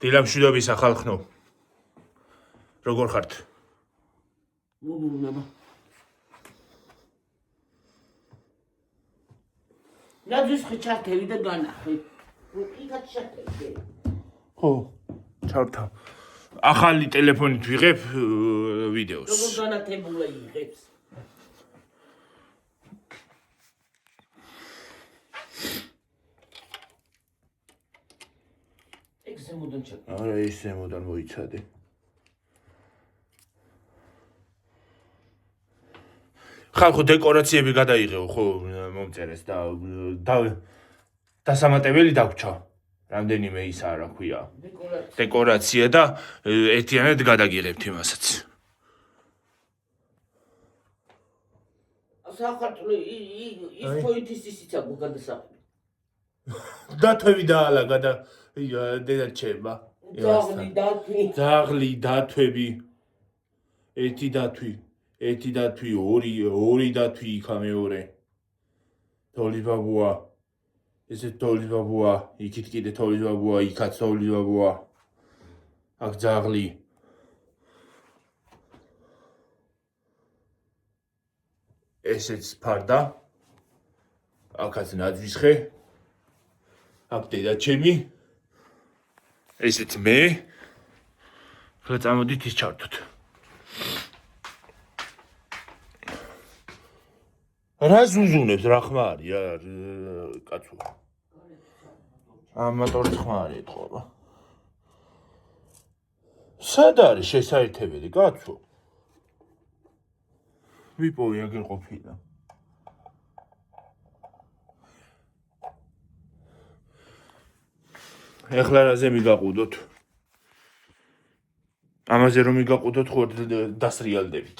დილამშვიდობისა ხალხნო. როგორ ხართ? მოგუნება. ნაძვის ხეჩართები და განახი. იქაც შეთები. ხო, ჩავთავ. ახალი ტელეფონით ვიღებ ვიდეოს. როგორ განათებულა იღებს? ზემოდან ჩაკ. არა, ის ზემოდან მოიცადე. ხალხო დეკორაციები გადაიღეო, ხო, მომწერეს და დასამატებელი დაგვრჩა. რამდენიმე ისა რა ქვია. დეკორაცია და ერთიანად გადაგიღებთ იმასაც. სახარწლო ის პოინტის ისიც აქვს გადასახადი. დათვევი დაალაგა და დედაჩება. ძაღლი დათვები. ერთი დათვი, ორი დათვი იქა მეორე. თოლის ბაბუა. ესე თოლის ბაბუა, იქით კიდე თოლის ბაბუა, იქაც თოლის ბაბუა. აქ ძაღლი. ესეც ფარდა. აქაც ნაძვის ხე. აქ დედაჩემი. ესეც მე. ხლა წამოდით ის ჩავთოთ. რა ზუზუნებს რა ხმა არის კაცო. ამატორი ხმა არის ეთყობა. სად არის შესაერთებელი კაცო? ვიპოვე აგერ ყოფილა. ეხლა რაზე მიგაყუდოთ? ამაზე რომ მიგაყუდოთ ხო დასრიალდებით.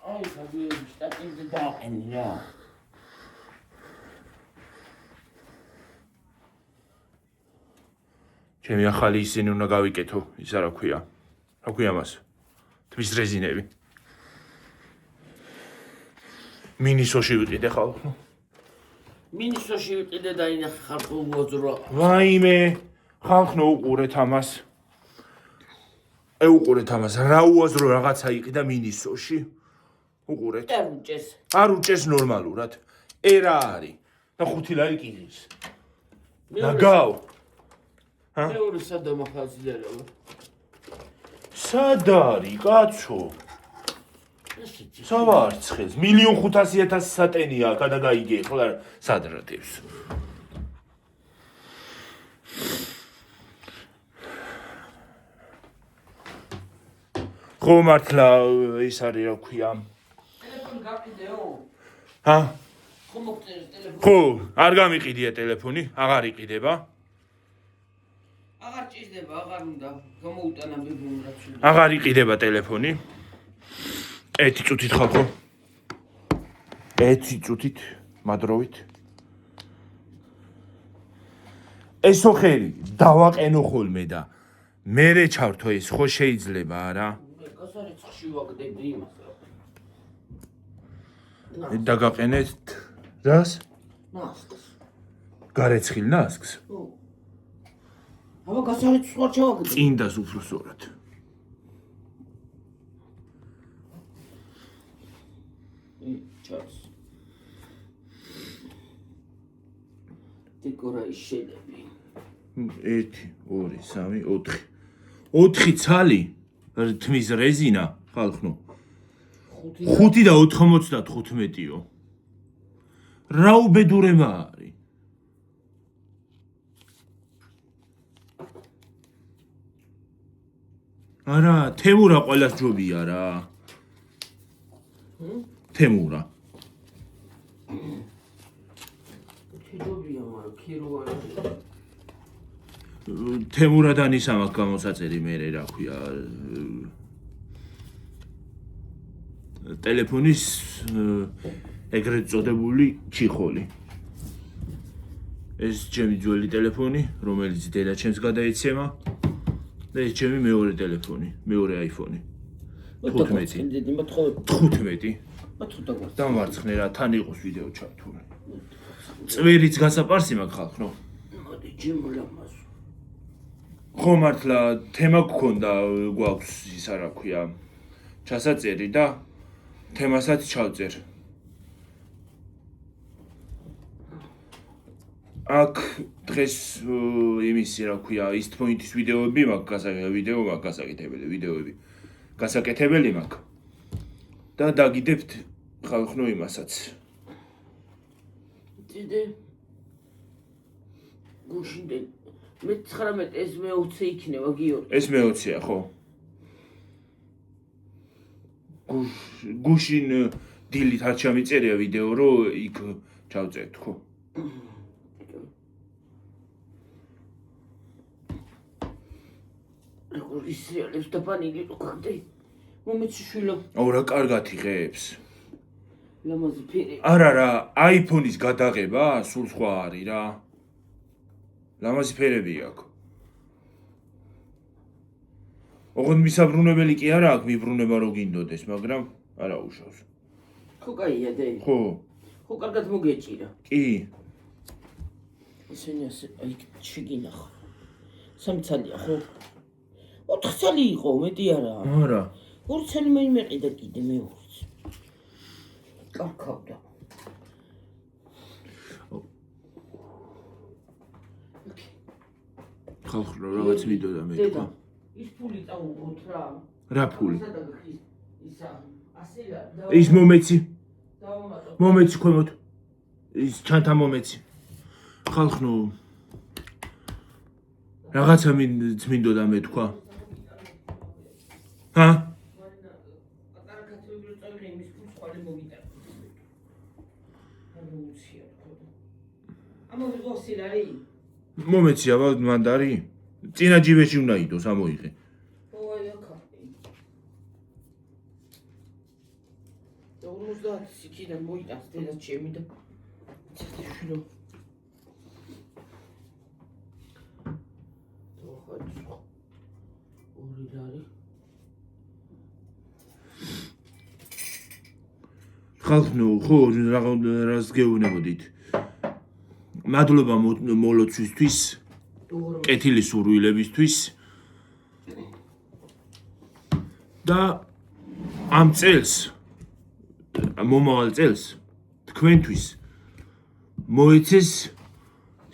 აი, გაგიები შტატინზე დააყენი რა. ჩემი ახალი ისინი უნდა გავიკეთო, ისა რა ქვია. რა ქვია მას? თმის რეზინები. მინისოში ვიყიდე ხალხო. მინისოში ვიყიდე და ინახე ხალხო უოძრო. ვაიმე, ხალხო უყურეთ ამას. უყურეთ ამას, რა უაზრო რაღაცა იყიდა მინისოში. უყურეთ. არ უჭეს ნორმალურად. ერა არის და 5 ლარი კიდის. ნაგავ. მეორე სადამ ახალზიარა. სად არის კაცო? სავარცხეს 1.500.000 სატენია გადა გაიგე ხოლა სადრატებს. ხო მართლა ის არის რა ქვია. ტელეფონი გაყიდეო? ჰა? ხო მოგწერეს ტელეფონი? ხო, არ გამიყიდია ტელეფონი, აღარ იყიდება. აღარ ჭირდება, აღარ უნდა გამოუტანა მიბუნრაც. აღარ იყიდება ტელეფონი. ერთი წუთით ხალხო. ერთი წუთით მადროვით. ესო ხერი დავაყენო ხოლმე და მერე ჩავთო ეს ხო შეიძლება არა? გასარიცხში ვაგდები იმას. დაგაყენეთ რას? ნასკს. გარეცხილ ნასკს? ხო. აბა გასარიცხს ვარ ჩავაგდები. წინდას უფრო სწორად. ჩას. დეკორայի შედები. 1 2 3 4. 4 ცალი თმის რეზინა ხალხო. 5 და 95-ო. რა უბედურება არის? არა, თემურა ყველას ჯობია რა. თემურა. ჯობია, მაგრამ ქირო არ არის. თემურადან ის ამას გამოსაწერი მე რა ქვია. ტელეფონის ეგრეთ წოდებული ჩიხოლი. ეს ჩემი ძველი ტელეფონი, რომელიც დედაჩემს გადაეცემა და ეს ჩემი მეორე ტელეფონი, მეორე iPhone-ი. 15. დამარცხნე რა, თან იყოს ვიდეო ჩართული. წვერიც გასაპარსი მაგ ხალხო. მოდი ჯიმულამას. ხო მართლა თემა გქონდა გვაქვს ის რა ქვია ჩასაწერი და თემასაც ჩავწერ. აქ დღეს იმისი რა ქვია ის პოინტის ვიდეოები მაქვს გასაკეთებელი მაქვს და დაგიდებთ ხალხნო იმასაც. Dede გუშინდენ მე-19 ეს მე-20 იქნება გიორგი. ეს მე-20-ია ხო? გუშინ დილით არ ჩამიწერია ვიდეო რომ იქ ჩავწერთ ხო? ის რეალებს და პანილი რო ხდე. მომეცი შვილო. აუ რა კარგად იღებს. ლამაზი ფერი. არა რა, iPhone-ის გადაღება სულ სხვა არის რა. ლამაზი ფერები აქვს. ოღონდ მისაბრუნებელი კი არა აქვს, მიბრუნება რო გინდოდეს, მაგრამ არა უშავს. ხო კაია დე. ხო. ხო კარგად მოგეჭირა. კი. ისინი ასე აი შეგინახა. 3 ცალია ხო? 4 ცალი იყო, მეტი არა. არა. 2 ცალი მეყიდა კიდე მე-2. კარგავდა. ხალხო რაღაც მიდოდა მე თქვა. ის ფული წაუღოთ რა. რა ფული? ისა ასელა ის მომეცი. დავამატო. მომეცი ქვემოთ. ის ჩანთა მომეცი. ხალხო რაღაცა მინდოდა მე თქვა. ჰა? მომეცი აბა მანდარი? წინა ჯიბეში უნდა იდოს ამოიღე. ხო აი აქა. 50 სიკიდან მოიტანს დედა ჩემი და ცეცხლო. ორი ლარი. ხალხო ხო რაღაც გეუბნებოდით. მადლობა მოლოცვისთვის, კეთილი სურვილებისთვის და ამ წელს მომავალ წელს თქვენთვის მოეცეს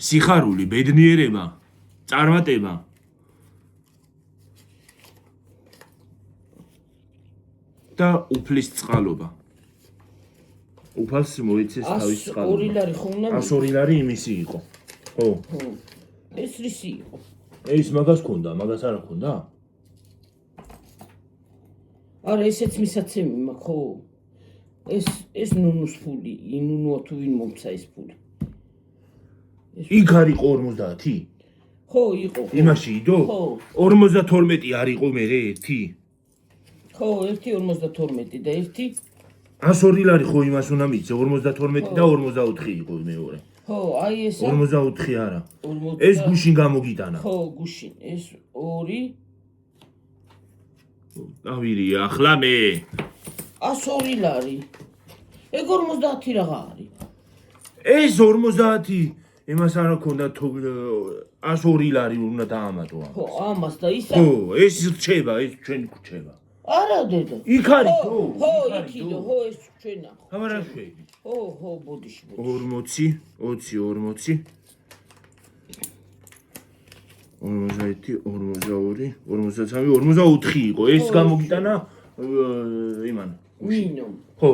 სიხარული, ბედნიერება, წარმატება და უფლის წყალობა. უფალს მოეცეს თავის წყალობა. 2 ლარი ხო უნდა? 2 ლარი იმისი იყო. ხო. ეს რისი იყო? ეს მაგას ქონდა, მაგას არა ქონდა? არა, ესეც მისაცემი მაქვს, ხო. ეს ნუნუს ფული, ნუნუა თუ ვინ მომცა ეს ფული. იქ არ იყო 50? ხო, იყო. იმაში იდო? ხო. 52 არ იყო მე ერთი? ხო, 1.52 და 102 ლარი ხო იმას უნდა მიცე 52 და 44 იყო მეორე. ხო, აი ესა 44 არა. ეს გუშინ გამოგიტანა. ხო, გუშინ. ეს 2 ავირი ახლა მე 102 ლარი. ეგ 50 რაღა არის. ეს 50 იმას არა ქონდა 102 ლარი უნდა დაამატო ამას. ხო, ამას და ისა. ხო, ეს რჩება, ეს ჩვენ გვრჩება. არა დედა. იქ არის ხო? ხო, იქიდო, ხო, ეს ჩვენა. ხაბარა შვები. ხო, ხო, ბოდიში. 40, 20, 40, 41, 42, 43 იყო. ეს გამოგიტანა იმან. ნინო. ხო.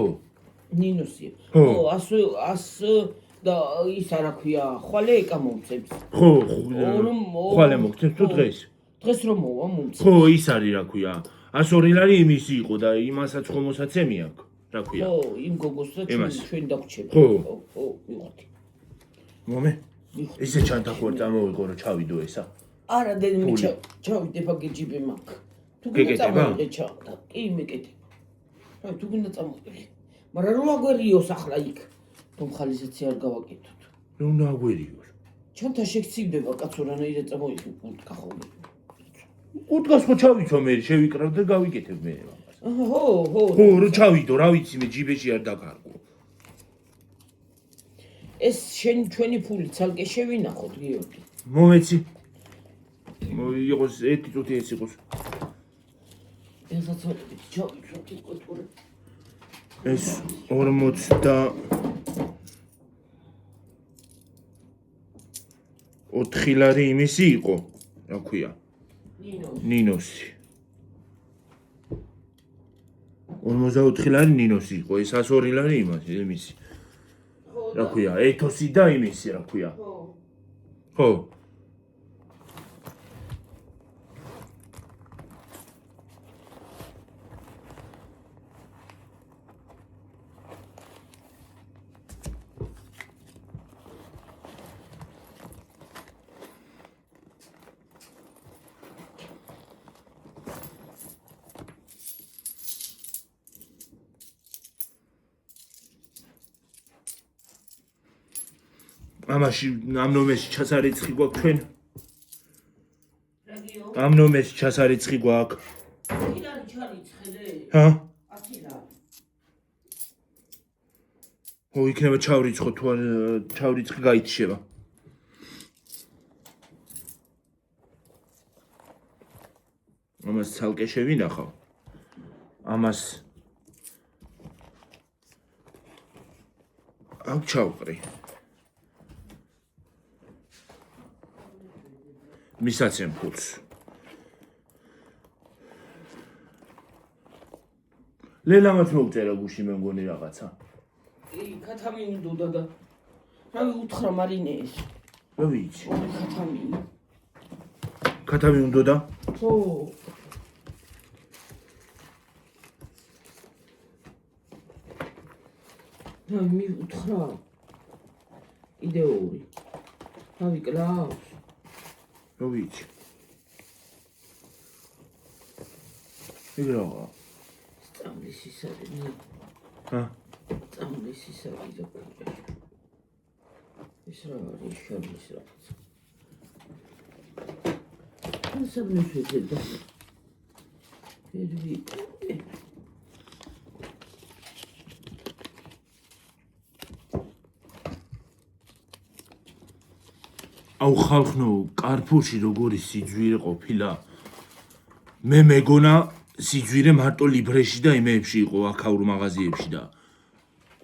ნინოსი. ხო, 100 და ის არა ქვია, ხვალე ეკა მომწევს. ხო, ხვალე მოგწევს თუ დღეს? დღეს რომ მოვა მომწევს. ხო, ის არის რა ქვია. 102 ლარი იმისი იყო და იმასაც ხომ მოსაცემი აქვს. რა ქვია? ხო, იმ გოგოს და ჩვენ დაგვრჩება. ხო, მივხვდი. მომე? ესე ჩანთახვარ წამოვიღო რომ ჩავიდო ესა. არა, დედა მე ჩავიდე ბაგეჯიბე მაქვს. თუ გეკეთება? კი, მეკეთება. რა, თუ გინდა წამოვიდე. მაგრამ რომ აგვერიოს ახლა იქ. რომ ხალისაცი არ გავაკეთოთ. რომ დაგვერიოს. ჩანთა შეგცივდება კაცო რანაირად წამოიღე კუტკა ხოლმე. კუტკას ხო ჩავიცო მე, შევიკრავ და გავიკეთებ მე ამას. ხო, ხო. ხო, რომ ჩავიდო, რა ვიცი მე ჯიბეში არ დაკარგო. ეს ჩვენი ფული ცალკე შევინახოთ, გიორგი. მომეცი. იყოს ერთი წუთი ეს იყოს. ესაც ვიყიდით, ჩავიწვით კულტურა. ეს 44 ლარი იმისი იყო, რა ქვია? ნინოსი. 44 ლარი ნინოსი იყო, ეს 102 ლარი იმისი. რა ქვია? ეთოსი და იმისი, რა ქვია? ხო. ამაში ამ ნომერში ჩასარიცხი გვაქვს ჩვენ? ამ ნომერში ჩასარიცხი გვაქვს? 10 ლარი ჩარიცხე. ჰა? 10 ლარი. ო, იქნება ჩავრიცხო თუ არ ჩავრიცხი გაიჩება. ამას ცალკე შევინახავ. ამას აქ ჩავყრი. მისაცემ ფულს. ლელამაც მოვწერა გუში მე მგონი რაღაცა. ქათამინდოდა და რავი უთხრა მარინეს. რა ვიცი. ქათამინი. ქათამინდოდა? ხო. რავი მე უთხრა. იდეური. რავი კლავს. რა ვიცი. იგროვა. სწავლის ისარი. ჰა? სწავლის ისარი და ქუჩა. ის რა არის შარლის რაღაც. ასაბნი შეძება. ფერვი. აუ ხალხნო, კარფურში როგორი სიძვირე ყოფილა. მე მეგონა სიძვირე მარტო ლიბრეში და იმეებში იყო, აქაურ მაღაზიებში და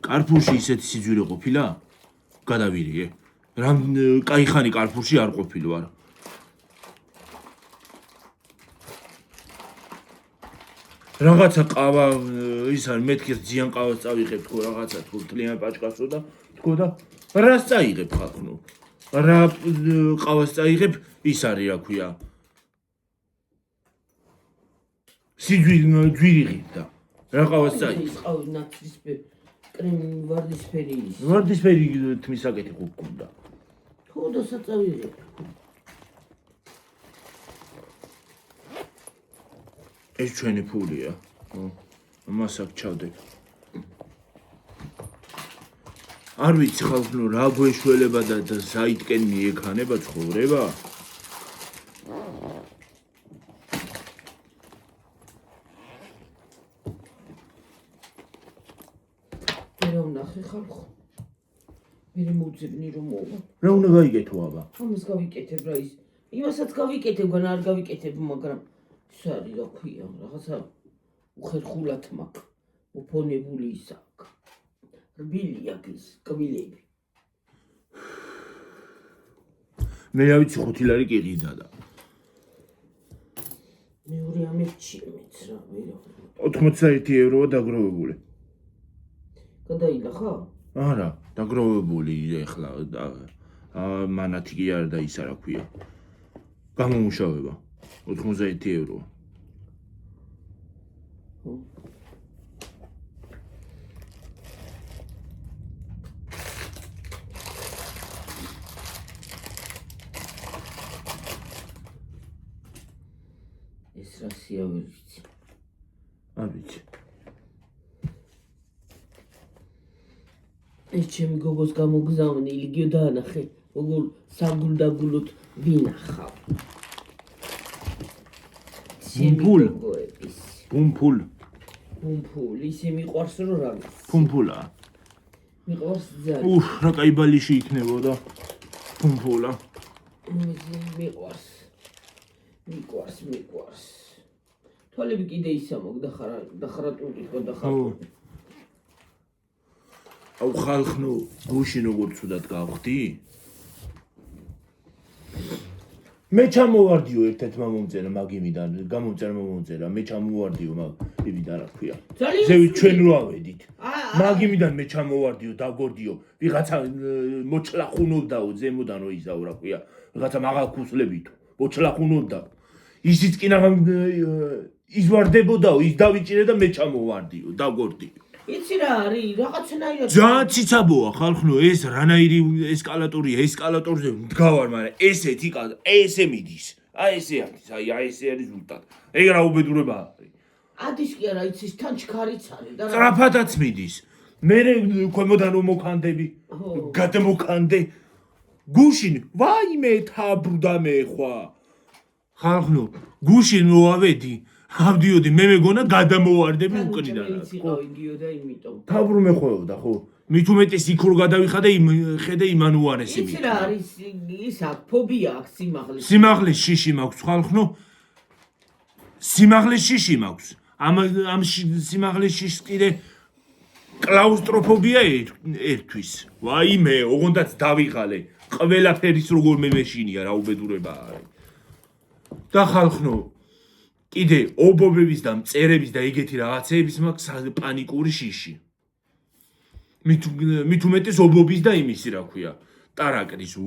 კარფურში ისეთი სიძვირე ყოფილა? გადავირიე. რამ კაი ხანი კარფურში არ ყოფილი ვარ. რაღაცა ყავა ის არის, მეთქი ძიან ყავას წავიღებ თქო რაღაცა თუ თლიან პაჭკასო და თქო და რას წაიღებ ხალხნო? რა ყავას წაიღებ, ის არის რა ქვია. სიძვირიღით და რა ყავას წაიღებ? ყავი ნაცრისფერი, კრემი ვარდისფერი ის. ვარდისფერი თმისაკეთი გქონდა. ხო და საწავიღებ. ეს ჩვენი ფულია. ამას აქ ჩავდებ. არ ვიცი ხალხნო რა გვეშველება და საითკენ მიექანება ცხოვრება? რა ვნახე ხალხო? მე მოძებნი რომ მოვა. რა უნდა გაიგეთო აბა? ამას გავიკეთებ რა ის. იმასაც გავიკეთებ, გან არ გავიკეთებ, მაგრამ ის არის რა ქვია, რაღაცა უხერხულად მაქვს. უფონებული ის აქვს. რბილი აქვს ის კბილები. მე რა ვიცი 5 ლარი კი ყიდა და მეორე ამერჩი მეც რა ვერო. 91 ევროა დაგროვებული. გადაილა ხო? არა, დაგროვებული ეხლა და მანათი კი არ და ისა რა ქვია. გამომუშავება 91 ევროა. ეს რა სიავერიც. არ ვიცი. ეს ჩემი გოგოს გამოგზავნილი იგივე დაანახე, როგორ საგულდაგულოდ ვინახავ. ბუმბულ. გოგოების. ბუმბულ. ბუმბულ, ისე მიყვარს რომ რა ვიცი. ბუმბულა. მიყვარს ძალიან. რა კაი ბალიში იქნებოდა. ბუმბულა. მიყვარს. მიყვარს. თვალები კიდე ისა დახარატული ხო დახარატული. აუ ხალხნო გუში როგორ ცუდად გავხდი? მე ჩამოვარდიო ერთ-ერთმა მომწერა მაგიმიდან, გამომწერა მომწერა, მე ჩამოვარდიო მაგ ბიბიდან რა ქვია. ზევით ჩვენ რო ავედით. მაგიმიდან მე ჩამოვარდიო, დაგორდიო, ვიღაცა მოჩლახუნოდაო ზემოდან რო იზაო რა ქვია. ვიღაცა მაღალ ქუსლებითო, მოჩლახუნოდა. ისიც კი ის ვარდებოდაო, ის დავიჭირე და მე ჩამოვარდიო, დაგორდიო. იცი რა არის, რაღაცნაირად. ძალიან ციცაბოა ხალხნო, ეს რანაირი ესკალატორია, ესკალატორზე მდგავარ, მაგრამ ესეთი ესე მიდის. აი ესე არის, აი ესე არის ზუსტად. ეგ რა უბედურება არის. ადის კი არა, იცის თან ჩქარიც არის და სწრაფადაც მიდის. მე ქვემოდან რომ მოკანდები, გადმოკანდე. გუშინ, ვაიმე თაბრდა მე ხვა. ხალხნო, გუშინ რო ავედი, ავდიოდი, მე მეგონა გადამოვარდები უკრიდან. იგიოდა იმიტომ. თაბრუ მეხვეოდა ხო? მით უმეტეს იქ რო გადავიხადე, ხედე იმან უარესი. იცი რა არის, ის აქ ფობია აქვს სიმაღლეს. სიმაღლეს შიში მაქვს ხალხნო. სიმაღლეს შიში მაქვს. ამ სიმაღლეს შიშს კიდე კლაუსტროფობია ერთვის. ვაიმე, ოღონდაც დავიღალე. ყველაფერის როგორ მე მეშინია რა უბედურება არის. და ხალხნო კიდე ობობების და მწერების და ეგეთი რაღაცეების მაქვს პანიკური შიში. მით უმეტეს ობობის და იმისი რა ქვია, ტარაკრის.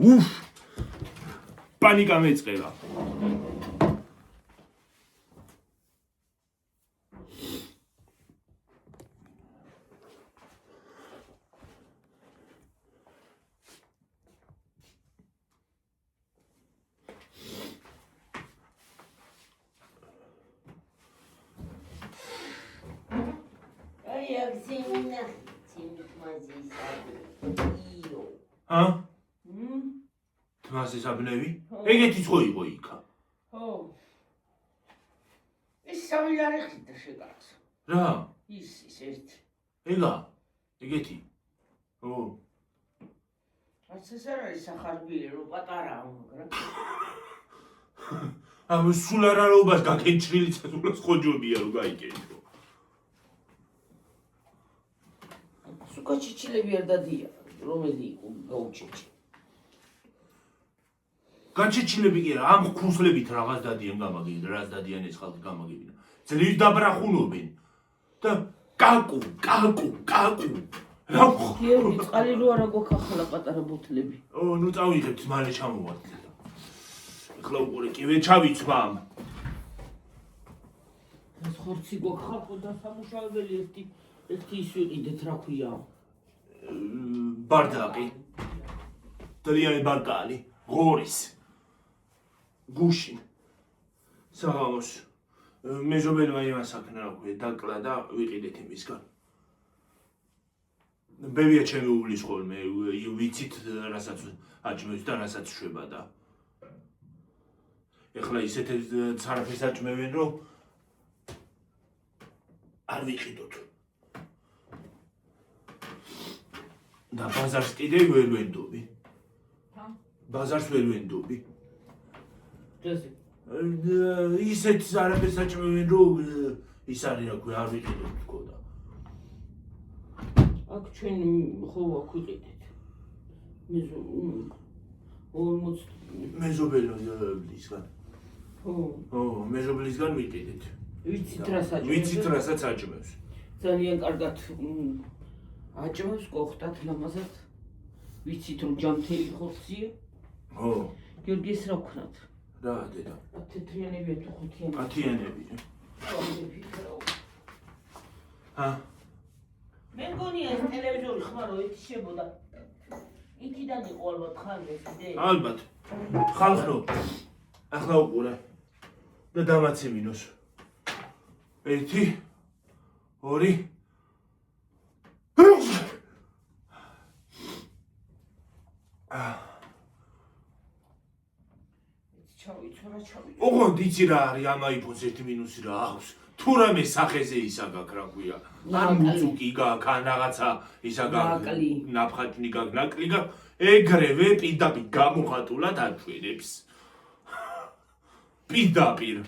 პანიკა მეწყება. თმასის აბნევი? ეგეთი ხო იყო იქა? ხო. ის სამი ლარი ხიდა შეგაცა. რა? ის ერთი. ეგა? ეგეთი? ო. არც ეს არ არის სახარბილი, რომ პატარაა, მაგრამ ამ სულარაობას გაკენჭრილი ცეცხლოს ხოჯობია რომ გაიკენჭო. სუკაჩიჩილები არ დადია, რომელი იყო გაუჩეჩი. გაჩეჩილები კი რა, ამ ხუსლებით რაღაც დადიან გამაგებინ, რაც დადიან ეს ხალხი გამაგებინა. ძლივ დაბრახუნობენ და კაკუ. რა გიორგი, წყალი რო არა გვაქვს ახლა პატარა ბოთლები. ნუ წავიღებთ, მალე ჩამოვარდეთ. ეხლა უყურე კივე ჩავიცვამ. ეს ხორცი გვაქვს ხალხო და სამუშაებელი ერთი ის ვიყიდეთ რა ქვია. ბარდაკი. ძალიან ბარკალი, ღორის. გუშინ. საღამოს. მეზობელმა იმას აქნა რა ქვია, დაკლა და ვიყიდეთ იმისგან. ბებია ჩემი უვლის ხოლმე, ვიცით რასაც აჭმევს და რასაც შვება და ეხლა ისეთ ცარაფეს აჭმევენ რომ არ ვიყიდოთ. და ბაზარს კიდე ვერ ვენდობი. ბაზარს ვერ ვენდობი. დაზე. ისეთ არაფერს აჭმევენ რომ ის არის რა ქვია, არ ვიყიდოთ თქო და აქ ჩვენ ხო აქ ვიყიდეთ. 40 მეზობელისგან. ხო, მეზობლისგან ვიყიდეთ. ვიცით რასაც აჭმევს. ძალიან კარგად აჭმევს, გოხტათ ლამაზად. ვიცით რომ ჯამთელი ხორცია. ხო. გიორგი ეს რა ვქნათ? რა დედა? თეთრიანებია თუ ხუთიანებია? ათიანები. მე მგონია ეს ტელევიზორი ხმარო ეთიშებოდა. იქიდან იყო ალბათ ხალხი ეს იდეა. ალბათ. ხალხო. ახლა უყურე. და დამაცემინოს. 1 2 ოღონდ იცი რა არის ამ აიფონს ერთი მინუსი რა აქვს. თუ რამე სახეზე ისა გაქვს რა ქვია. ან მუწუკი გაქვს, ან რაღაცა ისა გაქვს. ნაფხაჭნი გაქვს, ნაკლი გაქვს. ეგრევე პირდაპირ გამოხატულად აჩვენებს. პირდაპირ.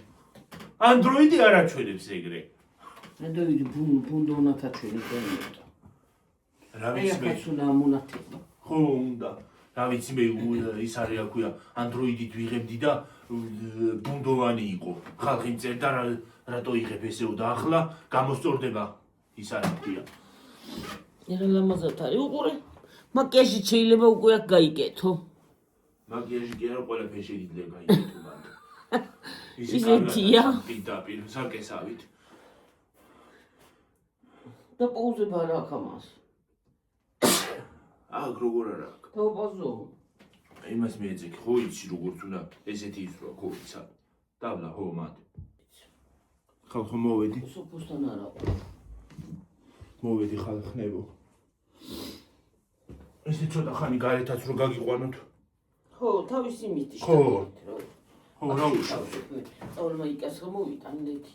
Android-ი არ აჩვენებს ეგრე. Android-ი ბუნდონათ აჩვენებს და. რა ვიცი მე. აი ახლა მონათება. ხო, უნდა. რა ვიცი მე ის არის რა ქვია, Android-ით ვიღებდი და ბუნდოვანი იყო. ხალხი მწერდა რატო იღებ ესეო და ახლა გამოსწორდება ის არ ქვია. ერა ლამაზად არის უყურე. მაკიაჟი შეიძლება უკვე აქ გაიკეთო. მაკიაჟი კი არა ყველაფერი შეიძლება გაიგეთო მანდ. ისეთია. პირდაპირ სარკესავით. და პაუზება რა აქვს ამას? აქ როგორ არა აქ. თაობაზო. იმას მიეძეკი, ხო იცი როგორც უნდა ესეთი ისრვა, ხო იცი. დავლა ხო მათ. ხალხო მოვედი. სოფოსთან არა. მოვედი ხალხნებო. ესე ცოტა ხანი გარეთაც რო გაგიყვანოთ. ხო, თავისი მითი. ხო. ხო, რა უშავს. წავალმა იკას გამოვიტანდეთი.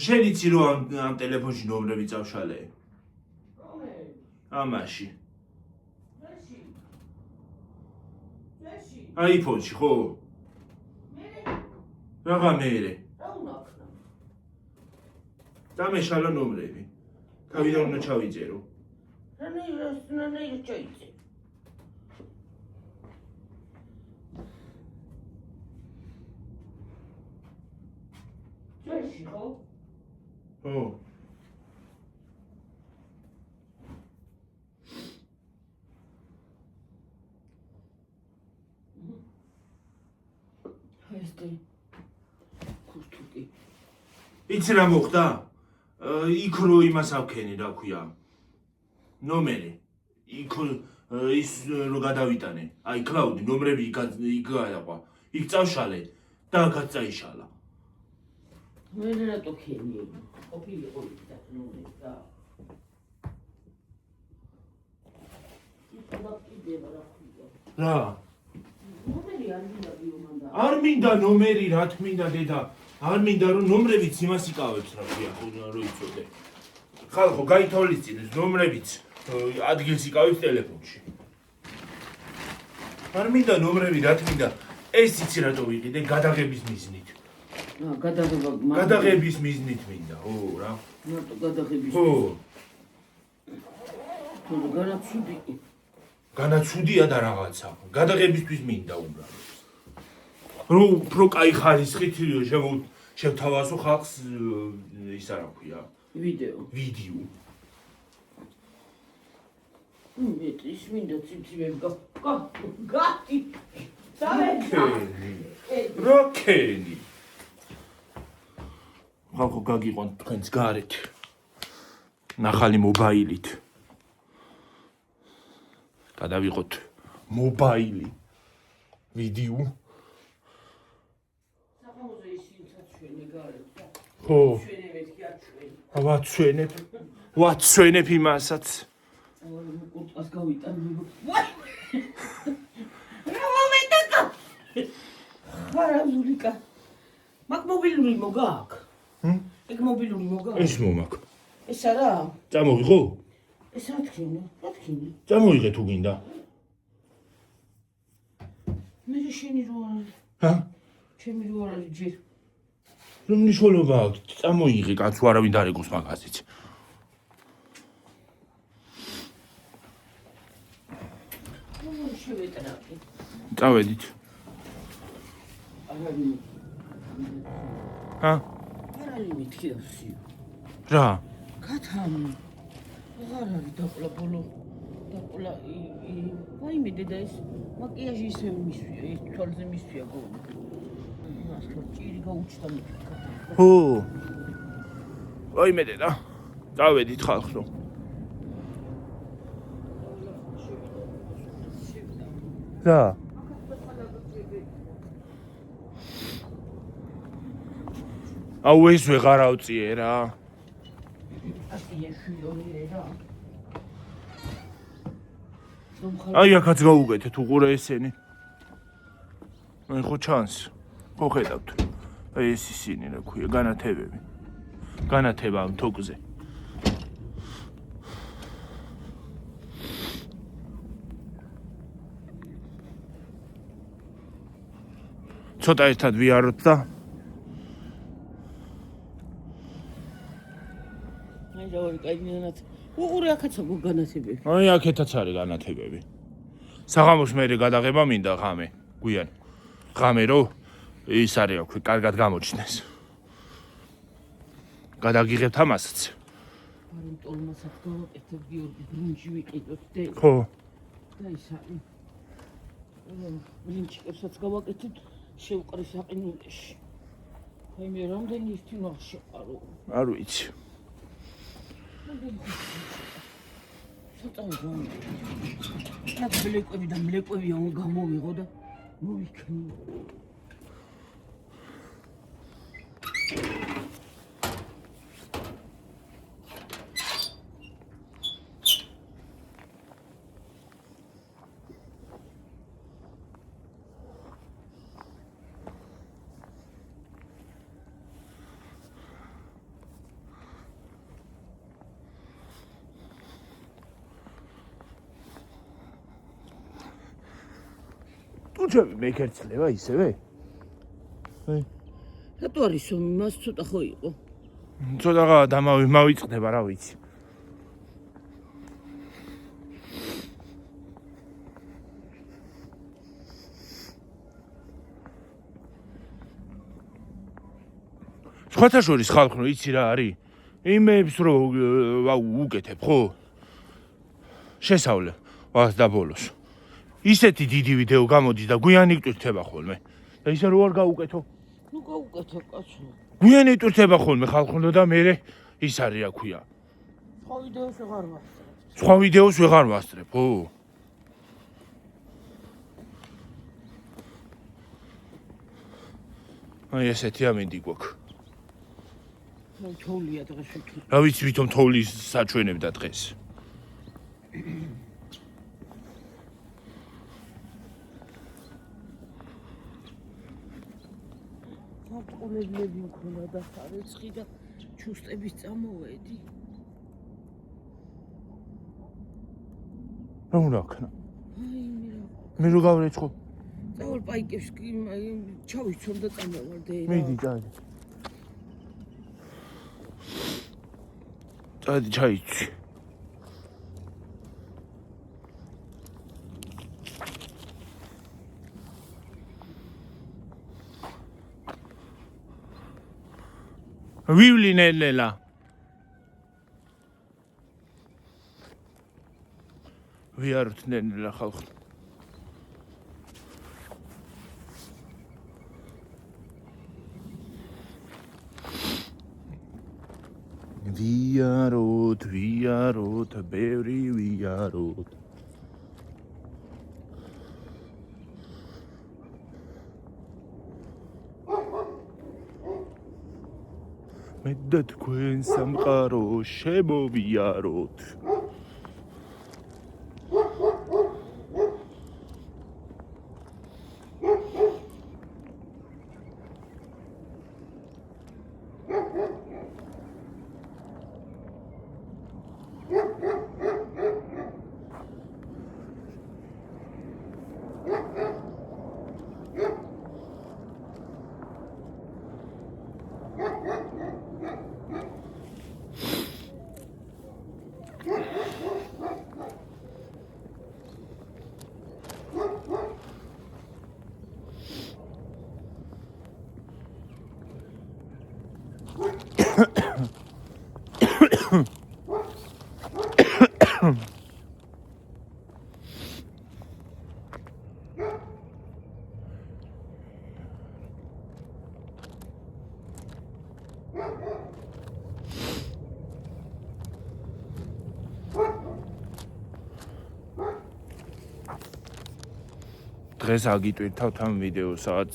შენ იცი რომ ამ ტელეფონში ნომრები წავშალე? ამაში. აიფონში ხო? რაღა მეერე. რა უნდა აქნა? დამეშალა ნომრები. თავიდან უნდა ჩავიწერო. რანაირ ჩაიწერე. ჯერში ხო? ხო. ესეთი ქუსტუკი. იცი რა მოხდა? იქ რო იმას ავქენი, რა ქვია. ნომერი. იქ ის რო გადავიტანე. აი კლაუდი ნომრები იქ გააყვა. იქ წავშალე და აქაც წაიშალა. მე რატო ქენი? ყოფილიყო იქ და ნომერი და. იქ კიდევ რა ქვია. რა? ნომერი არ მინდა ბიომანდა. არ მინდა ნომერი, რა თქმა დედა. არ მინდა რომ ნომრებიც იმას იკავებს, რა ქვია, რო იცოდე. ხალხო, გაითვალისწინეთ, ნომრებიც ადგილს იკავებს ტელეფონში. არ მინდა ნომრები, რა თქმა ეს იცი რატო ვიყიდე გადაღების მიზნით. გადაღების მიზნით მინდა, ო რა. მარტო გადაღების. ხო. თუ განაცუდი. განაცუდია და რაღაცა. გადაღებისთვის მინდა უბრალოდ. რო კაი ხარისხით შევთავაზო ხალხს ის არა ქვია. ვიდეო. მეტის მინდა ციმციმები გათი. როკენი. ხალხო გაგიყვან თქვენს გარეთ. ნახალი მობაილით. გადავიღოთ მობაილი. ვიდეო. საფამოზე ისინცაც ჩვენი გარეთ. ხო. ჩვენებეთ კი აჩვენ. ვაცვენებ იმასაც. კურტკას გავიტან. რა მომენტაკა? ხარაზულიკა. მაგ მობილური მოგაქვს? ეგ მობილური მოგაქვს? ეს მომაკ. ეს არა? წამოვიღო? ეს რა თქმა უნდა? წამოიღე თუ გინდა. მე შენი რო არა. ჰა? ჩემი რო არა ჯერ. რომ მნიშვნელობა აქვს? წამოიღე კაცო, არავინ დარეგოს მაგაზიც. შევეტრაკი. წავედით. ჰა? არალი მithkiosio. რა? კათანი. აღარ არის დაკლა ბოლო. დაკლა ვაიმე დედა ეს მაკიაჟი ისე მისვია, ეს თვალზე მისვია გონი. მას რო ჭირი გაუჩნდა მithka. ჰო. ვაიმე დედა. წავედით ხალხო. რა? აუ ეს ვეღარ ავწიე რა. აი აქაც გაუგეთეთ უყურე ესენი. აი ხო ჩანს. ხო ხედავთ. აი ეს ისინი რა ქვია, განათებები. განათება ამ თოკზე. ცოტა ერთად ვიაროთ და აი რა ვარ კაინიანად. უყურე აქაცა განათებები. აი აქეთაც არის განათებები. საღამოს მერე გადაღება მინდა ღამე, გვიან. ღამე რო ის არის აქვე, კარგად გამოჩნდეს. გადაგიღებთ ამასაც. ბარემ ტოლმასაც გავაკეთებ გიორგი ბრინჯი ვიყიდოთ და ხო. და ის არის. ბრინჯიკებსაც გავაკეთებ შევყრი საყინულეში. აი მე რამდენი ისთი ნახშეყარო. არ ვიცი. ცოტა ვამი. ნაც მლეკვები და მლეკვები ამ გამოვიღო და მოვიქნი. ტუჩები მეკერცლება ისევე? აი, რატო არის რომ მას ცოტა ხო იყო? ცოტა დამავიწყდება, რა ვიცი. სხვათა შორის ხალხო, იცი რა არის? იმებს რო უკეთებ, ხო? შესავლე, ვას და ბოლოს. ისეთი დიდი ვიდეო გამოდის და გვიანი იტვირთება ხოლმე. და ისე რო არ გაუკეთო? ნუ გავუკეთებ კაცო. გვიანი იტვირთება ხოლმე ხალხო და მე ის არის რა ქვია. სხვა ვიდეოს ვეღარ ვასწრებ. სხვა ვიდეოს ვეღარ ვასწრებ, ხო? აი ესეთი ამინდი გვაქვს. თოვლია დღეს თუ. რა ვიცი ვითომ თოვლის საჩვენებდა დღეს. ყოლებლები მქონდა და ხარეცხი და ჩუსტების წამოვედი. რა უნდა აქნა? აი მე რო გავრეცხო. წავალ პაიკებს კი ჩავიცვამ და წამოვარდე რა. მიდი წადი. წადი ჩაიცვი. ვივლინელა. ვიაროთ ნელა ხალხო. ვიაროთ, ბევრი ვიაროთ. მე და თქვენ სამყარო შემოვიაროთ. დღეს აგიტვირთავთ ამ ვიდეოსაც.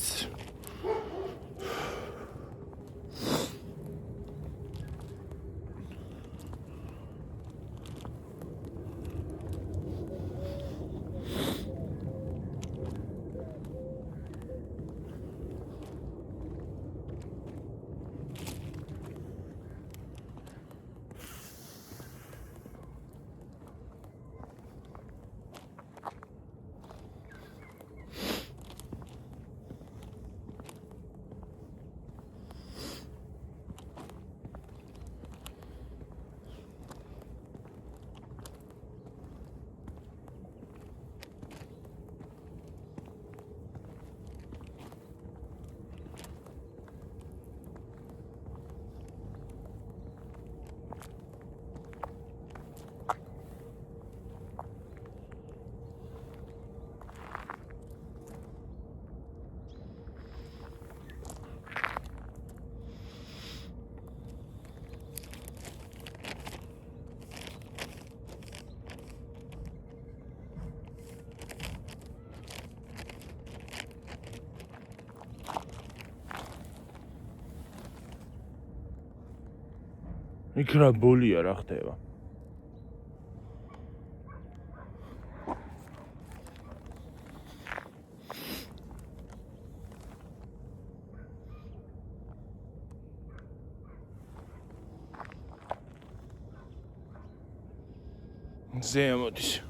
იქ რა ბოლია რა ხდება? ზემოდის.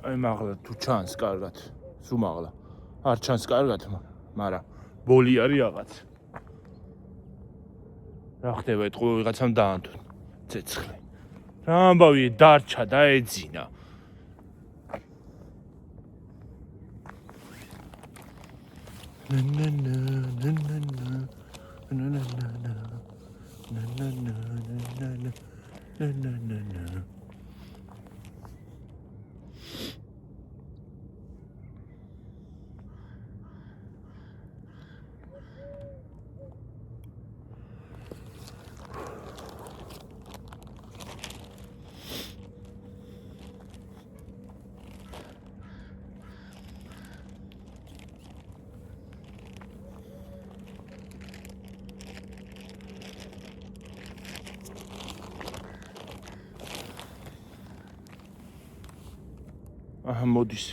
აი მაღლა თუ ჩანს კარგად, სულ მაღლა. არ ჩანს კარგად, მაგრამ ბოლი არის რაღაც. რა ხდება ეთყო ვიღაცამ დაანთო ცეცხლი. რა ამბავი დარჩა და ეძინა. აჰა მოდის.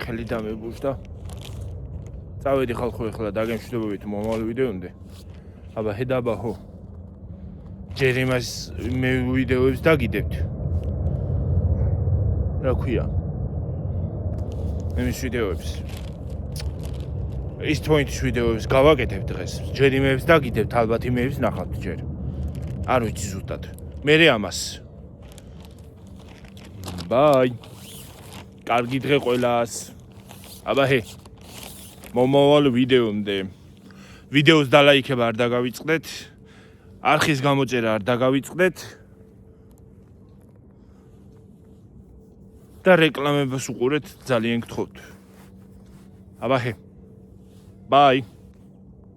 ხელი დამებუშდა. წავედი ხალხო ეხლა დაგემშვიდობებით მომავალ ვიდეომდე. აბა ჰედაბა ჰო. ჯერ იმას მე ვიდეოებს დაგიდებთ. რა ქვია? იმის ვიდეოებს. ის თვენთის ვიდეოებს გავაკეთებ დღეს. ჯერ იმეებს დაგიდებთ, ალბათ იმეებს ნახავთ ჯერ. არ ვიცი ზუსტად. მე ამას. ბაი. კარგი დღე ყველას. აბაჰე. მომავალ ვიდეომდე. ვიდეოს დალაიქება არ დაგავიწყდეთ. არხის გამოწერა არ დაგავიწყდეთ. და რეკლამებას უყურეთ ძალიან გთხოვთ. აბაჰე. Bye.